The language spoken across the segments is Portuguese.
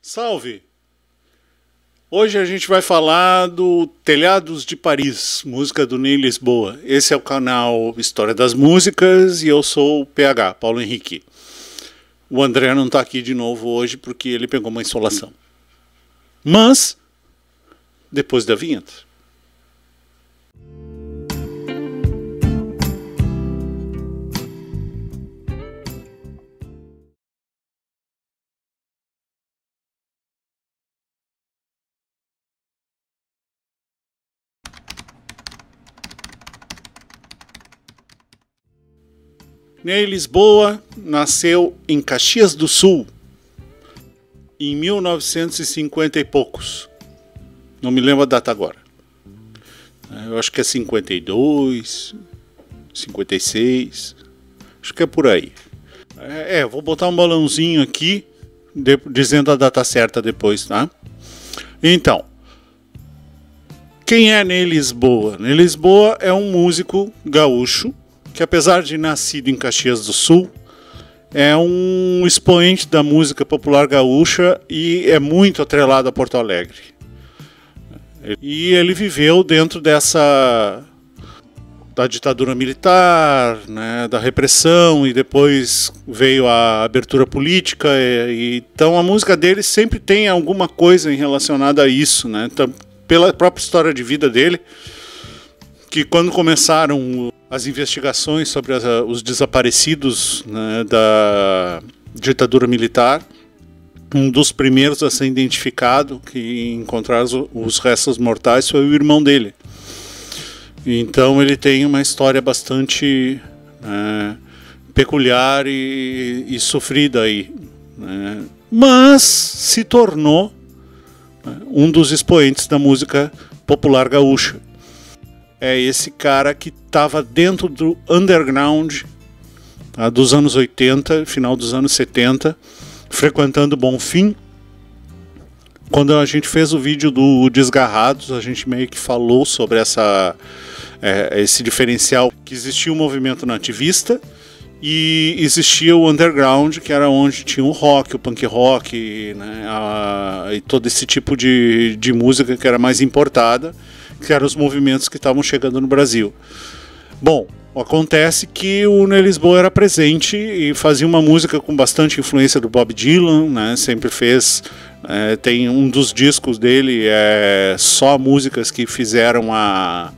Salve! Hoje a gente vai falar do Telhados de Paris, música do Ney Lisboa. Esse é o canal História das Músicas e eu sou o PH, Paulo Henrique. O André não está aqui de novo hoje porque ele pegou uma insolação. Mas, depois da vinheta. Ney Lisboa nasceu em Caxias do Sul, em 1950 e poucos. Não me lembro a data agora. Eu acho que é 52, 56, acho que é por aí. Vou botar um balãozinho aqui, dizendo a data certa depois, tá? Então, quem é Ney Lisboa? Ney Lisboa é um músico gaúcho, que apesar de nascido em Caxias do Sul, é um expoente da música popular gaúcha e é muito atrelado a Porto Alegre. E ele viveu dentro da ditadura militar, né, da repressão, e depois veio a abertura política, então a música dele sempre tem alguma coisa relacionada a isso, né? Então, pela própria história de vida dele, que quando começaram as investigações sobre os desaparecidos, né, da ditadura militar, um dos primeiros a ser identificado, que encontraram os restos mortais, foi o irmão dele. Então ele tem uma história bastante peculiar e sofrida aí, né, mas se tornou um dos expoentes da música popular gaúcha. É esse cara que estava dentro do underground dos anos 80, final dos anos 70, frequentando Bonfim. Quando a gente fez o vídeo do Desgarrados, a gente meio que falou sobre esse diferencial, que existia um movimento nativista e existia o underground, que era onde tinha o rock, o punk rock, né, e todo esse tipo de música que era mais importada, que eram os movimentos que estavam chegando no Brasil. Bom, acontece que o Ney Lisboa era presente e fazia uma música com bastante influência do Bob Dylan, né? Sempre fez, tem um dos discos dele, só músicas que fizeram a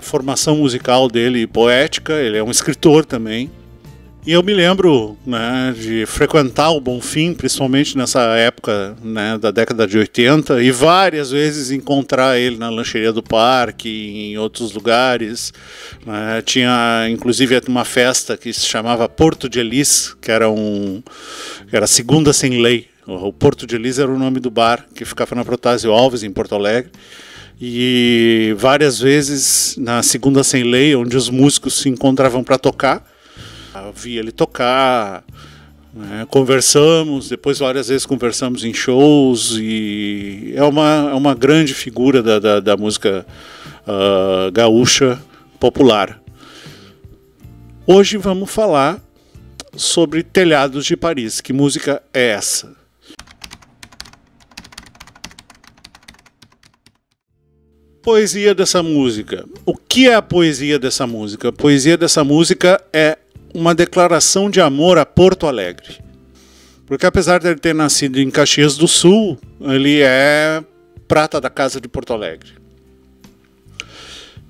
formação musical dele poética. Ele é um escritor também. E eu me lembro, né, de frequentar o Bonfim, principalmente nessa época, né, da década de 80, e várias vezes encontrar ele na lancheria do parque, em outros lugares, né. Tinha inclusive uma festa que se chamava Porto de Elis, que era Segunda Sem Lei. O Porto de Elis era o nome do bar, que ficava na Protásio Alves, em Porto Alegre. E várias vezes na Segunda Sem Lei, onde os músicos se encontravam para tocar, vi ele tocar, né, conversamos, depois várias vezes conversamos em shows, e é uma grande figura da música gaúcha popular. Hoje vamos falar sobre Telhados de Paris. Que música é essa? Poesia dessa música. O que é a poesia dessa música? A poesia dessa música é uma declaração de amor a Porto Alegre. Porque apesar de ele ter nascido em Caxias do Sul, ele é prata da casa de Porto Alegre.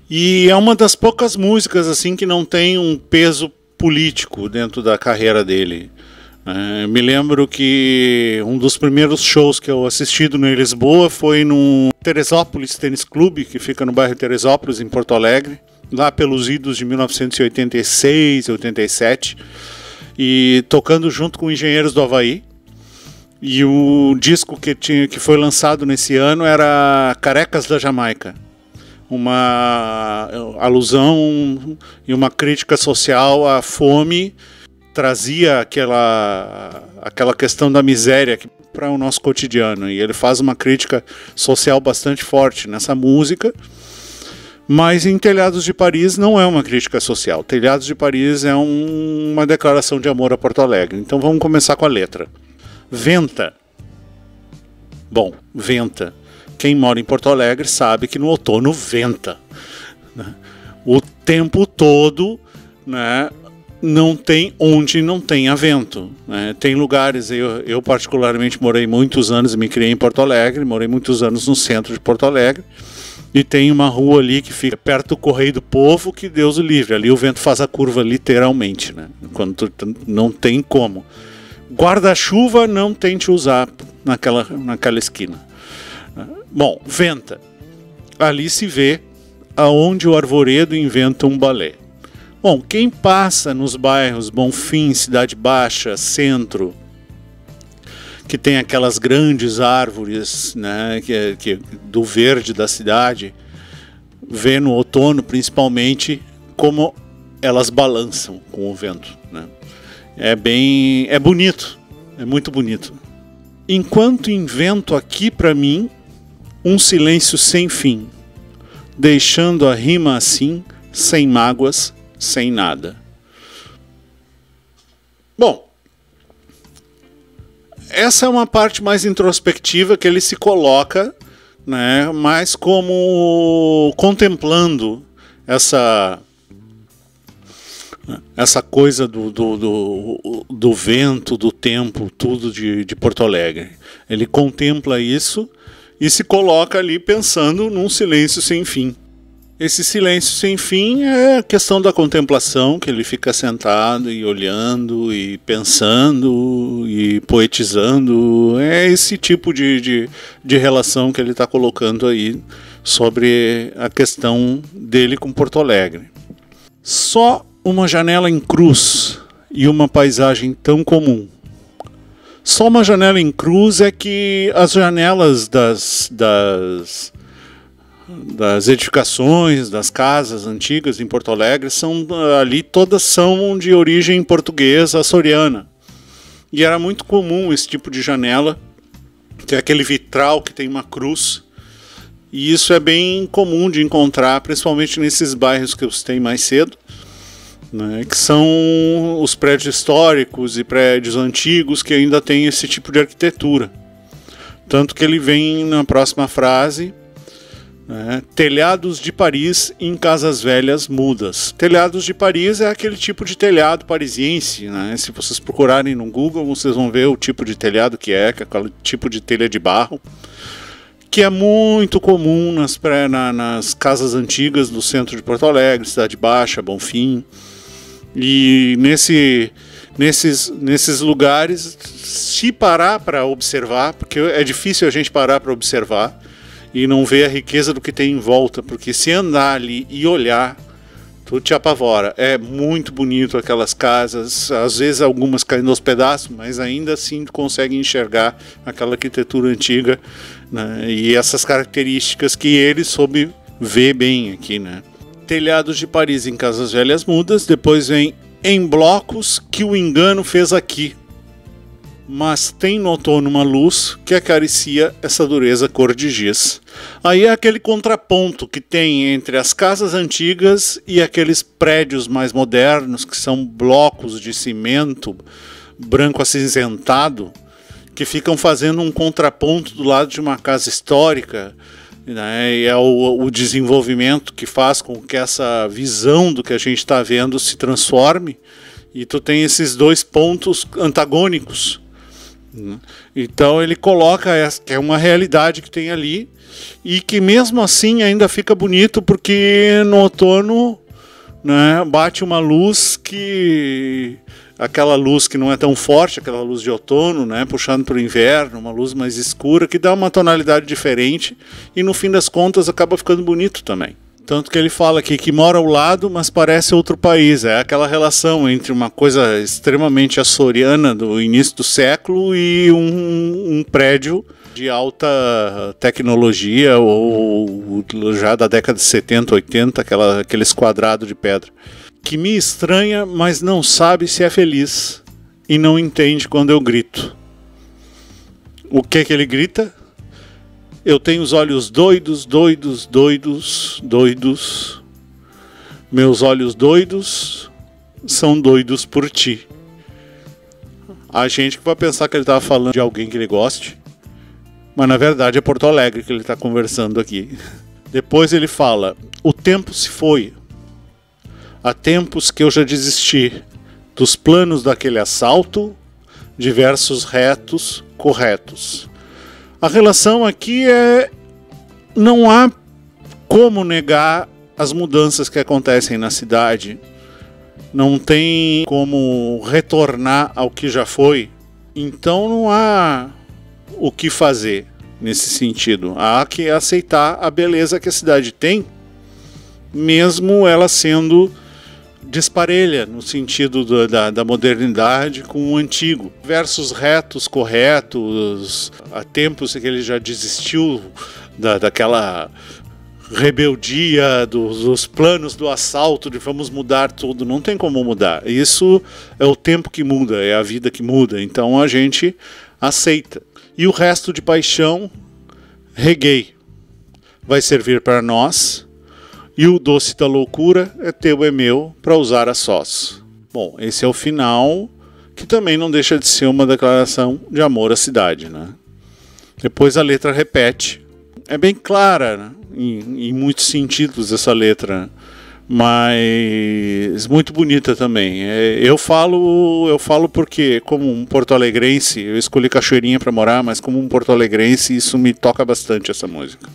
E é uma das poucas músicas assim que não tem um peso político dentro da carreira dele. Me lembro que um dos primeiros shows que eu assisti do Ney Lisboa foi no Teresópolis Tênis Clube, que fica no bairro Teresópolis, em Porto Alegre, lá pelos idos de 1986, 87, e tocando junto com Engenheiros do Havaí. E o disco que foi lançado nesse ano era Carecas da Jamaica, uma alusão e uma crítica social à fome, trazia aquela questão da miséria para o nosso cotidiano, e ele faz uma crítica social bastante forte nessa música. Mas em Telhados de Paris não é uma crítica social. Telhados de Paris é uma declaração de amor a Porto Alegre. Então vamos começar com a letra. Venta. Bom, venta. Quem mora em Porto Alegre sabe que no outono venta, né? O tempo todo, né? Não tem onde não tenha vento, né? Tem lugares, eu particularmente morei muitos anos, me criei em Porto Alegre, morei muitos anos no centro de Porto Alegre, e tem uma rua ali que fica perto do Correio do Povo, que Deus o livre, ali o vento faz a curva literalmente, né? Quando não tem como. Guarda-chuva não tente usar naquela esquina. Bom, venta. Ali se vê aonde o arvoredo inventa um balé. Bom, quem passa nos bairros Bonfim, Cidade Baixa, Centro, que tem aquelas grandes árvores, né, do verde da cidade, vê no outono principalmente como elas balançam com o vento, né? É bonito, é muito bonito. Enquanto invento aqui para mim um silêncio sem fim, deixando a rima assim, sem mágoas, sem nada. Bom, essa é uma parte mais introspectiva que ele se coloca, né, mais como contemplando essa coisa do vento, do tempo, tudo de Porto Alegre. Ele contempla isso e se coloca ali pensando num silêncio sem fim. Esse silêncio sem fim é a questão da contemplação, que ele fica sentado e olhando e pensando e poetizando. É esse tipo de relação que ele está colocando aí sobre a questão dele com Porto Alegre. Só uma janela em cruz e uma paisagem tão comum. Só uma janela em cruz é que as janelas das edificações, das casas antigas em Porto Alegre, todas são de origem portuguesa, açoriana. E era muito comum esse tipo de janela, que é aquele vitral que tem uma cruz. E isso é bem comum de encontrar, principalmente nesses bairros que eu citei mais cedo, né, que são os prédios históricos e prédios antigos que ainda têm esse tipo de arquitetura. Tanto que ele vem na próxima frase, né, telhados de Paris em casas velhas mudas. Telhados de Paris é aquele tipo de telhado parisiense, né? Se vocês procurarem no Google, vocês vão ver o tipo de telhado que é aquele tipo de telha de barro, que é muito comum nas casas antigas do centro de Porto Alegre, Cidade Baixa, Bonfim. E nesses lugares, se parar para observar, porque é difícil a gente parar para observar e não ver a riqueza do que tem em volta, porque se andar ali e olhar, tu te apavora. É muito bonito aquelas casas, às vezes algumas caindo aos pedaços, mas ainda assim tu consegue enxergar aquela arquitetura antiga, né, e essas características que ele soube ver bem aqui, né? Telhados de Paris em casas velhas mudas, depois vem em blocos que o engano fez aqui. Mas tem no outono uma luz que acaricia essa dureza cor de giz. Aí é aquele contraponto que tem entre as casas antigas e aqueles prédios mais modernos, que são blocos de cimento branco acinzentado, que ficam fazendo um contraponto do lado de uma casa histórica, né? E é o desenvolvimento que faz com que essa visão do que a gente está vendo se transforme, e tu tem esses dois pontos antagônicos. Então ele coloca que é uma realidade que tem ali, e que mesmo assim ainda fica bonito, porque no outono, né, bate uma luz aquela luz que não é tão forte, aquela luz de outono, né, puxando para o inverno, uma luz mais escura, que dá uma tonalidade diferente, e no fim das contas acaba ficando bonito também. Tanto que ele fala aqui que mora ao lado, mas parece outro país. É aquela relação entre uma coisa extremamente açoriana do início do século e um prédio de alta tecnologia, ou já da década de 70, 80, aqueles quadrados de pedra. Que me estranha, mas não sabe se é feliz, e não entende quando eu grito. O que ele grita? Eu tenho os olhos doidos, doidos, doidos, doidos. Meus olhos doidos são doidos por ti. A gente que vai pensar que ele estava falando de alguém que ele goste, Mas na verdade é Porto Alegre que ele está conversando aqui. Depois ele fala: o tempo se foi. Há tempos que eu já desisti dos planos daquele assalto, de versos retos, corretos. A relação aqui é... não há como negar as mudanças que acontecem na cidade. Não tem como retornar ao que já foi. Então não há o que fazer nesse sentido. Há que aceitar a beleza que a cidade tem, mesmo ela sendo desparelha no sentido da modernidade com o antigo. Versos retos, corretos, há tempos que ele já desistiu daquela rebeldia, dos planos do assalto, de vamos mudar tudo. Não tem como mudar. Isso é o tempo que muda, é a vida que muda. Então a gente aceita. E o resto de paixão, reguei. Vai servir para nós. E o doce da loucura é teu, é meu, para usar a sós. Bom, esse é o final, que também não deixa de ser uma declaração de amor à cidade, né? Depois a letra repete. É bem clara, né? Em muitos sentidos essa letra, mas muito bonita também. Eu falo porque, como um porto-alegrense, eu escolhi Cachoeirinha para morar, mas como um porto-alegrense isso me toca bastante, essa música.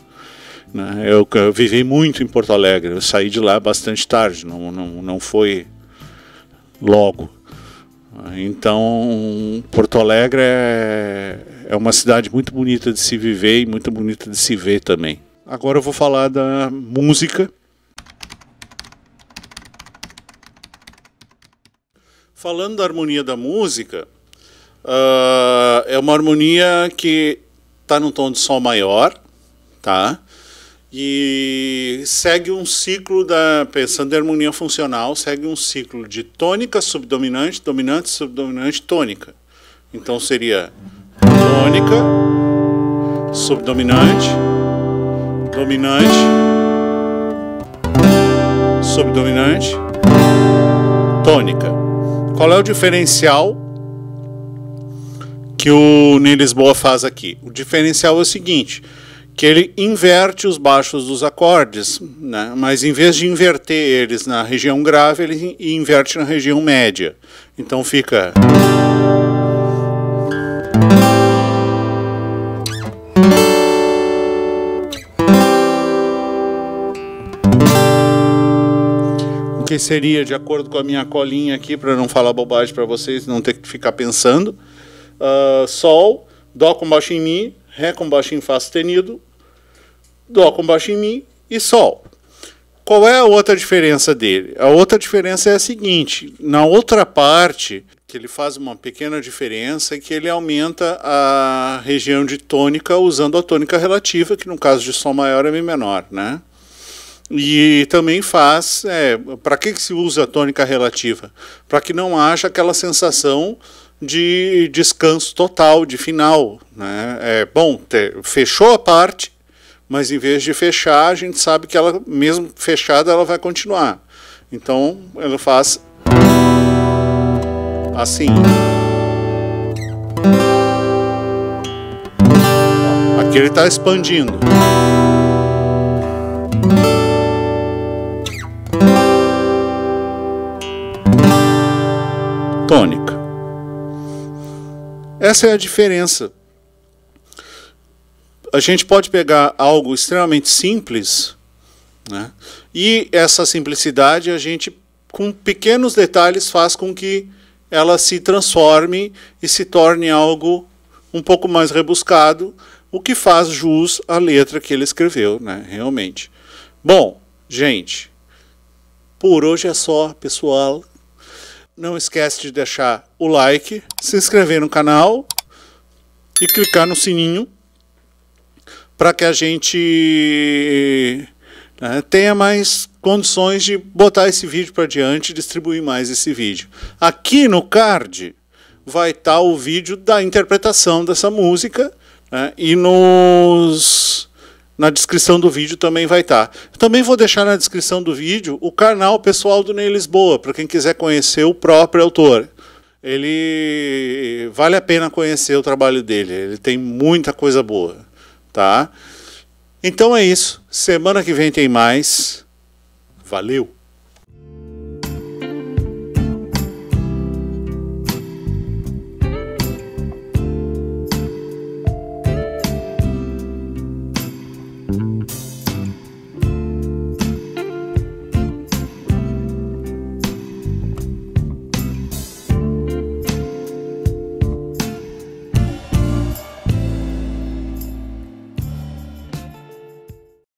Eu vivi muito em Porto Alegre, eu saí de lá bastante tarde, não foi logo. Então, Porto Alegre é uma cidade muito bonita de se viver e muito bonita de se ver também. Agora eu vou falar da música. Falando da harmonia da música, é uma harmonia que está num tom de sol maior, tá? E segue um ciclo, pensando em harmonia funcional, segue um ciclo de tônica, subdominante, dominante, subdominante, tônica. Então seria tônica, subdominante, dominante, subdominante, tônica. Qual é o diferencial que o Ney Lisboa faz aqui? O diferencial é o seguinte, que ele inverte os baixos dos acordes, né? Mas em vez de inverter eles na região grave, ele inverte na região média. Então fica... O que seria, de acordo com a minha colinha aqui, para não falar bobagem para vocês, não ter que ficar pensando, Sol, Dó com baixo em Mi, Ré com baixo em Fá sustenido, Dó com baixo em Mi e Sol. Qual é a outra diferença dele? A outra diferença é a seguinte, na outra parte, que ele faz uma pequena diferença, é que ele aumenta a região de tônica usando a tônica relativa, que no caso de Sol maior é Mi menor, né? E também faz, para que se usa a tônica relativa? Para que não haja aquela sensação de descanso total, de final, né? Fechou a parte, mas em vez de fechar, a gente sabe que ela, mesmo fechada, ela vai continuar. Então, ela faz assim. Aqui ele está expandindo. Tônica. Essa é a diferença. A gente pode pegar algo extremamente simples, né? E essa simplicidade a gente, com pequenos detalhes, faz com que ela se transforme e se torne algo um pouco mais rebuscado, o que faz jus à letra que ele escreveu, né? Realmente. Bom, gente, por hoje é só, pessoal. Não esquece de deixar o like, se inscrever no canal e clicar no sininho para que a gente tenha mais condições de botar esse vídeo para diante e distribuir mais esse vídeo. Aqui no card vai estar o vídeo da interpretação dessa música, né? E na descrição do vídeo também vai estar. Também vou deixar na descrição do vídeo o canal pessoal do Ney Lisboa, para quem quiser conhecer o próprio autor. Ele vale a pena conhecer o trabalho dele, ele tem muita coisa boa. tá? Então é isso. Semana que vem tem mais. Valeu!